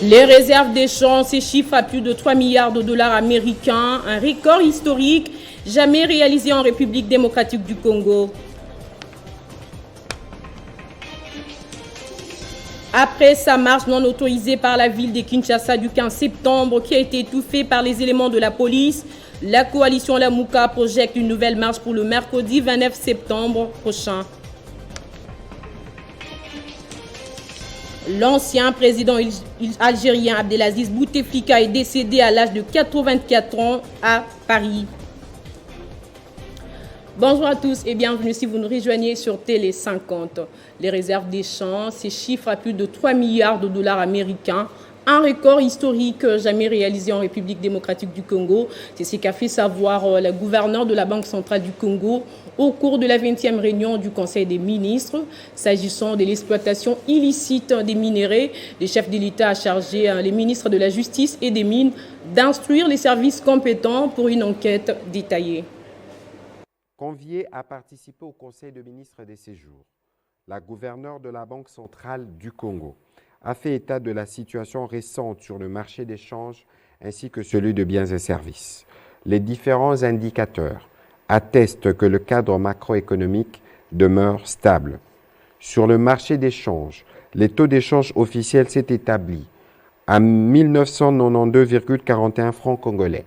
Les réserves d'échange s'échiffrent à plus de 3 milliards de dollars américains, un record historique jamais réalisé en République démocratique du Congo. Après sa marche non autorisée par la ville de Kinshasa du 15 septembre qui a été étouffée par les éléments de la police, la coalition Lamuka projette une nouvelle marche pour le mercredi 29 septembre prochain. L'ancien président algérien Abdelaziz Bouteflika est décédé à l'âge de 84 ans à Paris. Bonjour à tous et bienvenue si vous nous rejoignez sur Télé 50. Les réserves d'échange s'échiffrent à plus de 3 milliards de dollars américains, un record historique jamais réalisé en République démocratique du Congo. C'est ce qu'a fait savoir la gouverneure de la Banque centrale du Congo au cours de la 20e réunion du Conseil des ministres. S'agissant de l'exploitation illicite des minéraux, le chef de l'État a chargé les ministres de la Justice et des Mines d'instruire les services compétents pour une enquête détaillée. Conviée à participer au Conseil des ministres des séjours, la gouverneure de la Banque centrale du Congo a fait état de la situation récente sur le marché d'échange ainsi que celui de biens et services. Les différents indicateurs attestent que le cadre macroéconomique demeure stable. Sur le marché d'échange, les taux d'échange officiels s'est établi à 1992,41 francs congolais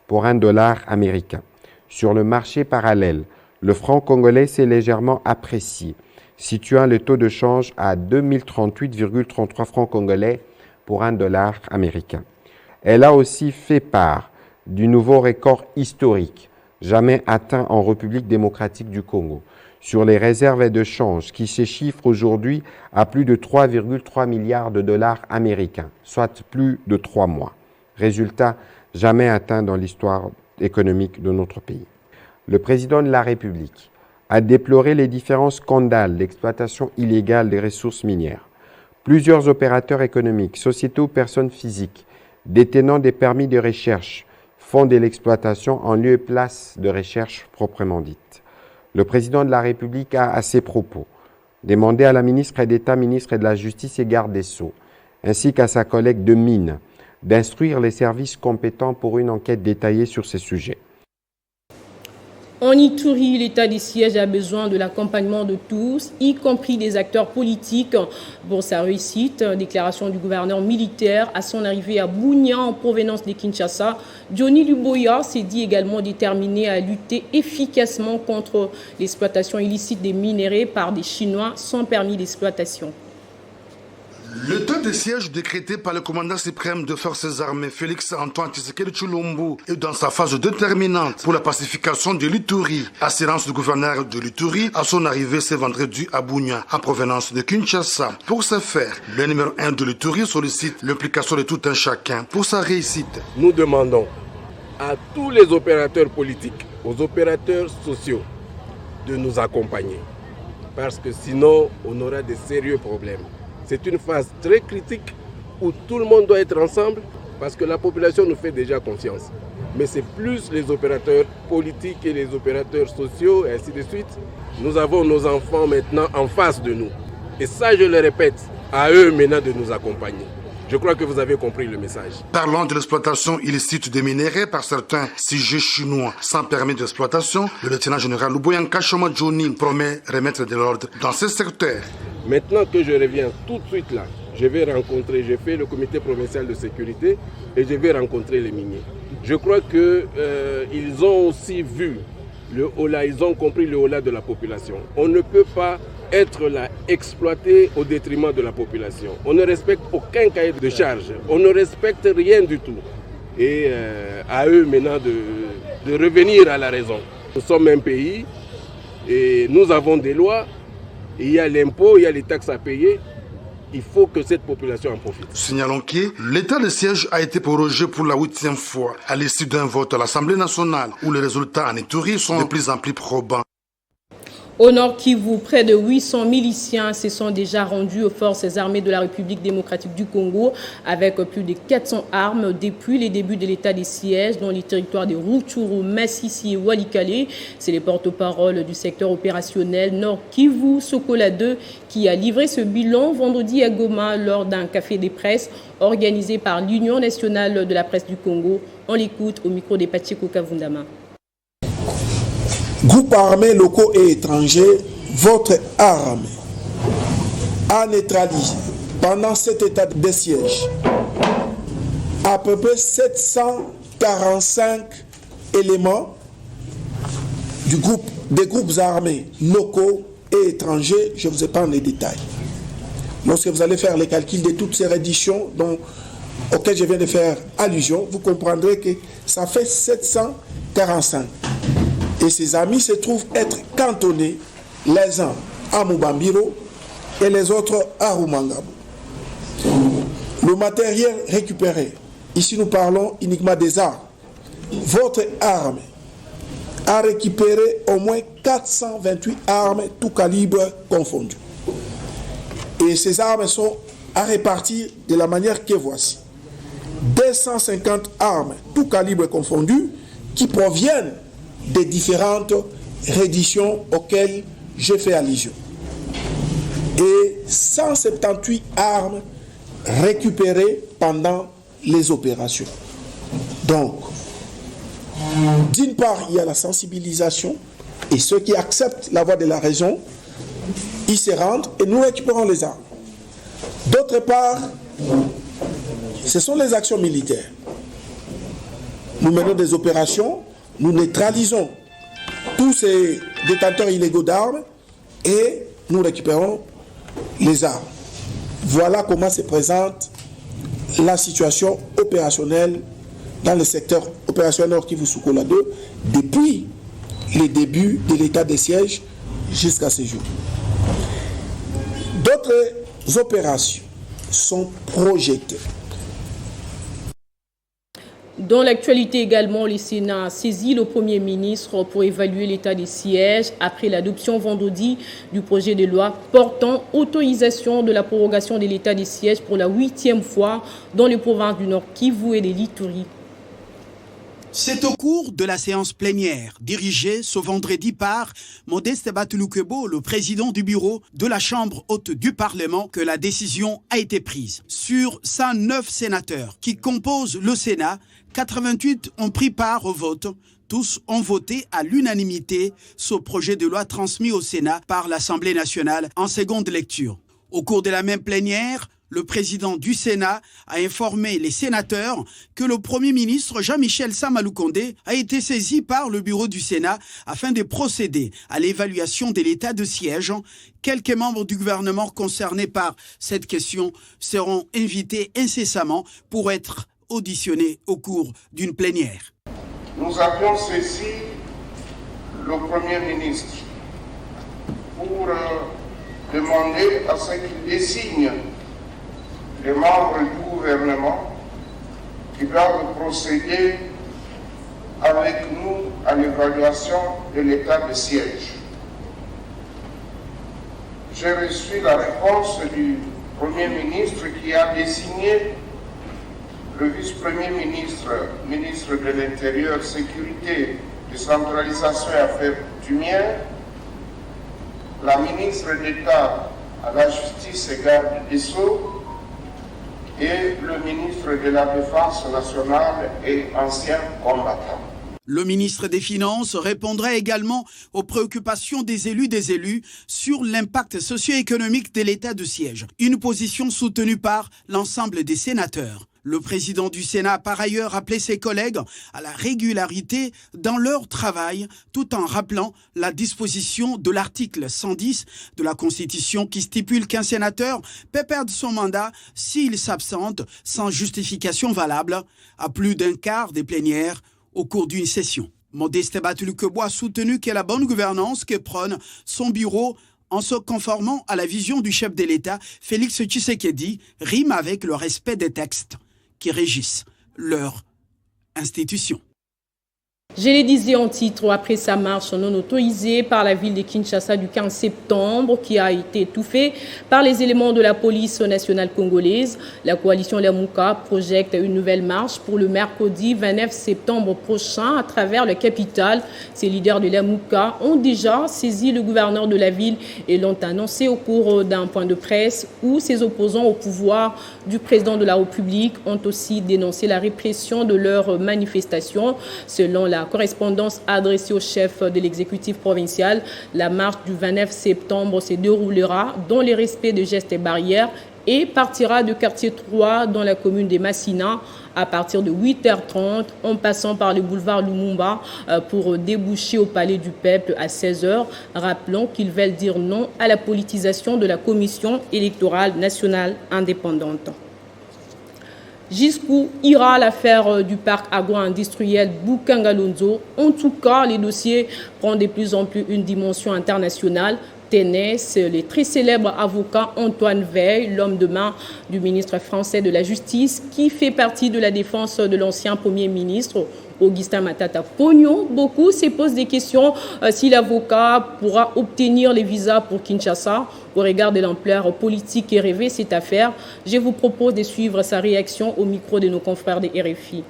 pour un dollar américain. Sur le marché parallèle, le franc congolais s'est légèrement apprécié, situant le taux de change à 2038,33 francs congolais pour un dollar américain. Elle a aussi fait part du nouveau record historique jamais atteint en République démocratique du Congo sur les réserves de change qui se chiffrent aujourd'hui à plus de 3,3 milliards de dollars américains, soit plus de 3 mois. Résultat jamais atteint dans l'histoire économique de notre pays. Le président de la République a déploré les différents scandales d'exploitation illégale des ressources minières. Plusieurs opérateurs économiques, sociétés ou personnes physiques détenant des permis de recherche font de l'exploitation en lieu et place de recherche proprement dite. Le président de la République a, à ces propos, demandé à la ministre d'État, ministre de la Justice et garde des Sceaux, ainsi qu'à sa collègue de Mines, d'instruire les services compétents pour une enquête détaillée sur ces sujets. En Ituri, l'état de siège a besoin de l'accompagnement de tous, y compris des acteurs politiques, pour sa réussite. Déclaration du gouverneur militaire à son arrivée à Bunia en provenance de Kinshasa. Johnny Luboya s'est dit également déterminé à lutter efficacement contre l'exploitation illicite des minéraux par des Chinois sans permis d'exploitation. L'état de siège décrété par le commandant suprême de forces armées Félix Antoine Tshisekedi Tshilombo est dans sa phase déterminante pour la pacification de l'Ituri. Assurance du gouverneur de l'Ituri à son arrivée ce vendredi à Bunia, en provenance de Kinshasa. Pour ce faire, le numéro 1 de l'Ituri sollicite l'implication de tout un chacun pour sa réussite. Nous demandons à tous les opérateurs politiques, aux opérateurs sociaux, de nous accompagner. Parce que sinon, on aura de sérieux problèmes. C'est une phase très critique où tout le monde doit être ensemble parce que la population nous fait déjà confiance. Mais c'est plus les opérateurs politiques et les opérateurs sociaux et ainsi de suite. Nous avons nos enfants maintenant en face de nous. Et ça, je le répète, à eux maintenant de nous accompagner. Je crois que vous avez compris le message. Parlant de l'exploitation illicite des minéraux par certains sujets chinois sans permis d'exploitation, le lieutenant général Luboyanka Choma Johnny promet remettre de l'ordre dans ce secteur. Maintenant que je reviens tout de suite là, j'ai fait le comité provincial de sécurité et je vais rencontrer les miniers. Je crois qu'ils ont aussi vu le holà, ils ont compris le holà de la population. On ne peut pas être là, exploité au détriment de la population. On ne respecte aucun cahier de charge, on ne respecte rien du tout. Et à eux maintenant de revenir à la raison. Nous sommes un pays et nous avons des lois. Il y a l'impôt, il y a les taxes à payer. Il faut que cette population en profite. Signalons que l'état de siège a été prorogé pour la 8e fois à l'issue d'un vote à l'Assemblée nationale où les résultats en Ituri sont de plus en plus probants. Au Nord Kivu, près de 800 miliciens se sont déjà rendus aux forces armées de la République démocratique du Congo avec plus de 400 armes depuis les débuts de l'état des sièges dans les territoires de Rutshuru, Massissi et Walikale. C'est les porte-parole du secteur opérationnel Nord Kivu, Sokola 2, qui a livré ce bilan vendredi à Goma lors d'un café des presses organisé par l'Union nationale de la presse du Congo. On l'écoute au micro de Pacheko Kavundama. Groupes armés locaux et étrangers, votre arme a neutralisé pendant cet état de siège à peu près 745 éléments des groupes armés locaux et étrangers. Je vous épargne les détails. Lorsque vous allez faire les calculs de toutes ces redditions auxquelles je viens de faire allusion, vous comprendrez que ça fait 745. Et ses amis se trouvent être cantonnés, les uns à Mubambiro et les autres à Rumangabo. Le matériel récupéré, ici nous parlons uniquement des armes. Votre arme a récupéré au moins 428 armes, tout calibre confondu. Et ces armes sont à répartir de la manière que voici. 250 armes, tout calibre confondu, qui proviennent des différentes redditions auxquelles j'ai fait allusion. Et 178 armes récupérées pendant les opérations. Donc, d'une part, il y a la sensibilisation, et ceux qui acceptent la voie de la raison, ils se rendent et nous récupérons les armes. D'autre part, ce sont les actions militaires. Nous menons des opérations, nous neutralisons tous ces détenteurs illégaux d'armes et nous récupérons les armes. Voilà comment se présente la situation opérationnelle dans le secteur opérationnel Nord Kivu Sokola 2 depuis les débuts de l'état de siège jusqu'à ce jour. D'autres opérations sont projetées. Dans l'actualité également, le Sénat a saisi le Premier ministre pour évaluer l'état des sièges après l'adoption vendredi du projet de loi portant autorisation de la prorogation de l'état des sièges pour la 8e fois dans les provinces du Nord Kivu et de l'Ituri. C'est au cours de la séance plénière dirigée ce vendredi par Modeste Batulukebo, le président du bureau de la Chambre haute du Parlement, que la décision a été prise. Sur 109 sénateurs qui composent le Sénat, 88 ont pris part au vote. Tous ont voté à l'unanimité ce projet de loi transmis au Sénat par l'Assemblée nationale en seconde lecture. Au cours de la même plénière, le président du Sénat a informé les sénateurs que le Premier ministre Jean-Michel Samaloukonde a été saisi par le bureau du Sénat afin de procéder à l'évaluation de l'état de siège. Quelques membres du gouvernement concernés par cette question seront invités incessamment pour être auditionnés au cours d'une plénière. Nous avions saisi le Premier ministre pour demander à ce qu'il désigne les membres du gouvernement qui doivent procéder avec nous à l'évaluation de l'état de siège. J'ai reçu la réponse du Premier ministre qui a désigné le vice-premier ministre, ministre de l'Intérieur, Sécurité, Décentralisation et Affaires coutumières, la ministre d'État à la Justice et Garde des Sceaux, et le ministre de la Défense nationale et ancien combattant. Le ministre des Finances répondrait également aux préoccupations des élus sur l'impact socio-économique de l'état de siège. Une position soutenue par l'ensemble des sénateurs. Le président du Sénat a par ailleurs appelé ses collègues à la régularité dans leur travail, tout en rappelant la disposition de l'article 110 de la Constitution qui stipule qu'un sénateur peut perdre son mandat s'il s'absente sans justification valable à plus d'un quart des plénières au cours d'une session. Modeste Batulukebo a soutenu que la bonne gouvernance que prône son bureau en se conformant à la vision du chef de l'État, Félix Tshisekedi, rime avec le respect des textes qui régissent leur institution. Je l'ai dit en titre, après sa marche non autorisée par la ville de Kinshasa du 15 septembre, qui a été étouffée par les éléments de la police nationale congolaise, la coalition Lamuka projette une nouvelle marche pour le mercredi 29 septembre prochain à travers la capitale. Ces leaders de Lamuka ont déjà saisi le gouverneur de la ville et l'ont annoncé au cours d'un point de presse où ses opposants au pouvoir du président de la République ont aussi dénoncé la répression de leurs manifestations. Selon la correspondance adressée au chef de l'exécutif provincial, la marche du 29 septembre se déroulera dans le respect de gestes et barrières et partira du quartier 3 dans la commune de Massina à partir de 8h30 en passant par le boulevard Lumumba pour déboucher au palais du peuple à 16h. Rappelons qu'ils veulent dire non à la politisation de la commission électorale nationale indépendante. Jusqu'où ira l'affaire du parc agro-industriel Boukangalonzo? En tout cas, les dossiers prennent de plus en plus une dimension internationale. Ténès, le très célèbre avocat Antoine Veil, l'homme de main du ministre français de la Justice, qui fait partie de la défense de l'ancien Premier ministre Augustin Matata Ponyo. Beaucoup se posent des questions si l'avocat pourra obtenir les visas pour Kinshasa au regard de l'ampleur politique et rêvée cette affaire. Je vous propose de suivre sa réaction au micro de nos confrères de RFI.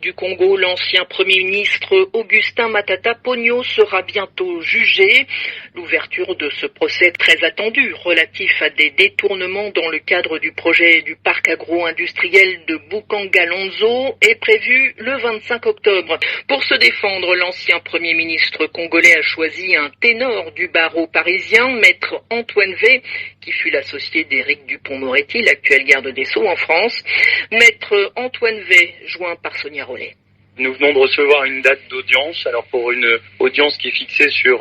Du Congo, l'ancien Premier ministre Augustin Matata Ponyo sera bientôt jugé. L'ouverture de ce procès très attendu relatif à des détournements dans le cadre du projet du parc agro-industriel de Boukangalonzo est prévue le 25 octobre. Pour se défendre, l'ancien Premier ministre congolais a choisi un ténor du barreau parisien, maître Antoine Veil, qui fut l'associé d'Éric Dupond-Moretti, l'actuel garde des Sceaux en France. Maître Antoine Veil, joint par Sonia Rollet. Nous venons de recevoir une date d'audience, alors pour une audience qui est fixée sur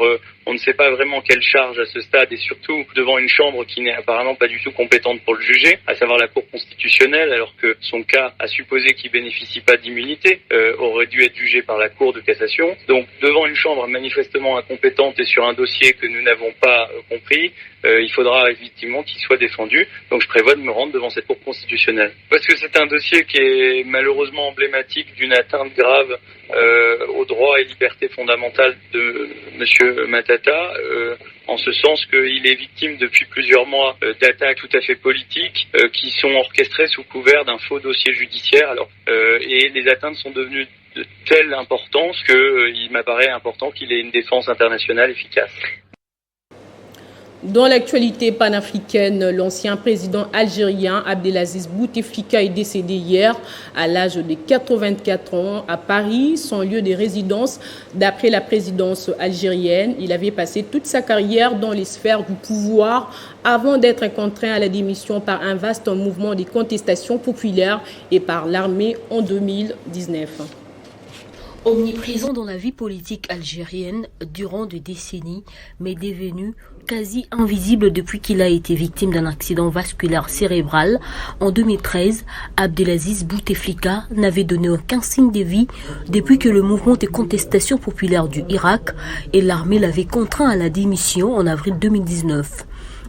on ne sait pas vraiment quelle charge à ce stade et surtout devant une chambre qui n'est apparemment pas du tout compétente pour le juger, à savoir la Cour constitutionnelle, alors que son cas, à supposer qu'il bénéficie pas d'immunité, aurait dû être jugé par la Cour de cassation. Donc devant une chambre manifestement incompétente et sur un dossier que nous n'avons pas compris, il faudra effectivement qu'il soit défendu. Donc je prévois de me rendre devant cette Cour constitutionnelle. Parce que c'est un dossier qui est malheureusement emblématique d'une atteinte grave aux droits et libertés fondamentales de M. Matata, en ce sens qu'il est victime depuis plusieurs mois d'attaques tout à fait politiques qui sont orchestrées sous couvert d'un faux dossier judiciaire. Et les atteintes sont devenues de telle importance qu'il m'apparaît important qu'il ait une défense internationale efficace. Dans l'actualité panafricaine, l'ancien président algérien Abdelaziz Bouteflika est décédé hier à l'âge de 84 ans à Paris, son lieu de résidence. D'après la présidence algérienne, il avait passé toute sa carrière dans les sphères du pouvoir avant d'être contraint à la démission par un vaste mouvement de contestation populaire et par l'armée en 2019. Omniprésent dans la vie politique algérienne durant des décennies, mais devenu quasi invisible depuis qu'il a été victime d'un accident vasculaire cérébral. En 2013, Abdelaziz Bouteflika n'avait donné aucun signe de vie depuis que le mouvement de contestation populaire du Irak et l'armée l'avaient contraint à la démission en avril 2019.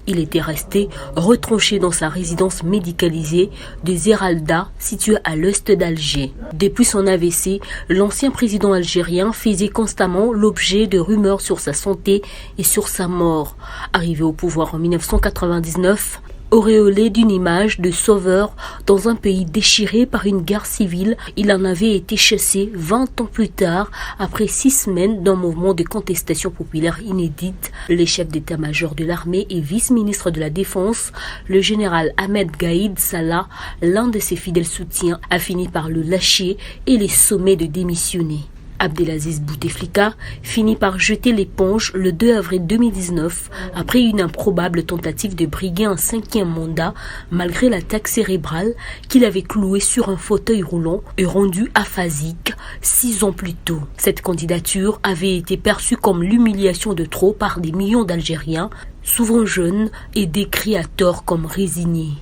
Il était resté retranché dans sa résidence médicalisée de Zeralda, située à l'est d'Alger. Depuis son AVC, l'ancien président algérien faisait constamment l'objet de rumeurs sur sa santé et sur sa mort. Arrivé au pouvoir en 1999, auréolé d'une image de sauveur dans un pays déchiré par une guerre civile, il en avait été chassé 20 ans plus tard, après 6 semaines d'un mouvement de contestation populaire inédite. Le chef d'état-major de l'armée et vice-ministre de la Défense, le général Ahmed Gaïd Salah, l'un de ses fidèles soutiens, a fini par le lâcher et les sommer de démissionner. Abdelaziz Bouteflika finit par jeter l'éponge le 2 avril 2019 après une improbable tentative de briguer un 5e mandat malgré l'attaque cérébrale qu'il avait clouée sur un fauteuil roulant et rendu aphasique 6 ans plus tôt. Cette candidature avait été perçue comme l'humiliation de trop par des millions d'Algériens, souvent jeunes et décrits à tort comme résignés.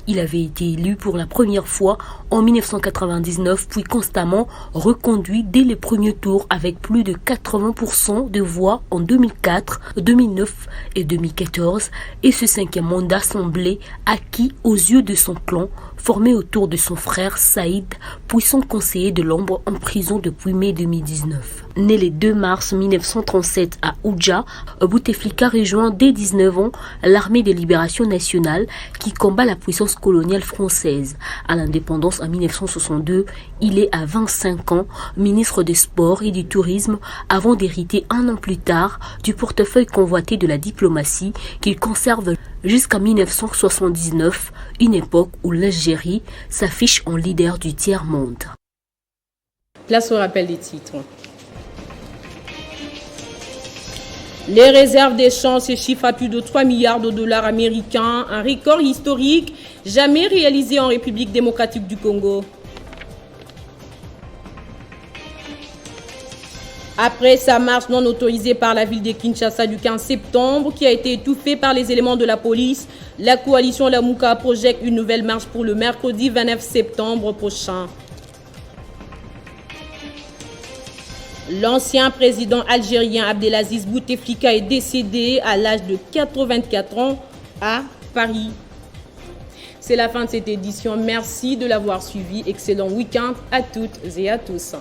Il avait été élu pour la première fois en 1999, puis constamment reconduit dès les premiers tours avec plus de 80% de voix en 2004, 2009 et 2014. Et ce 5e mandat semblait acquis aux yeux de son clan, formé autour de son frère Saïd, puissant conseiller de l'ombre en prison depuis mai 2019. Né le 2 mars 1937 à Oudja, Bouteflika rejoint dès 19 ans l'armée de libération nationale qui combat la puissance coloniale française. À l'indépendance en 1962, il est à 25 ans ministre des Sports et du Tourisme avant d'hériter un an plus tard du portefeuille convoité de la diplomatie qu'il conserve jusqu'en 1979, une époque où l'Algérie s'affiche en leader du tiers-monde. Place au rappel des titres. Les réserves d'échange se chiffrent à plus de 3 milliards de dollars américains, un record historique jamais réalisé en République démocratique du Congo. Après sa marche non autorisée par la ville de Kinshasa du 15 septembre, qui a été étouffée par les éléments de la police, la coalition Lamuka projette une nouvelle marche pour le mercredi 29 septembre prochain. L'ancien président algérien Abdelaziz Bouteflika est décédé à l'âge de 84 ans à Paris. C'est la fin de cette édition. Merci de l'avoir suivi. Excellent week-end à toutes et à tous.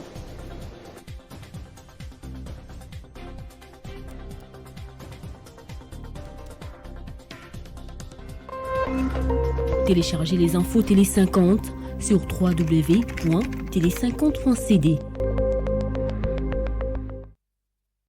Téléchargez les infos Télé 50 sur www.télé50.cd.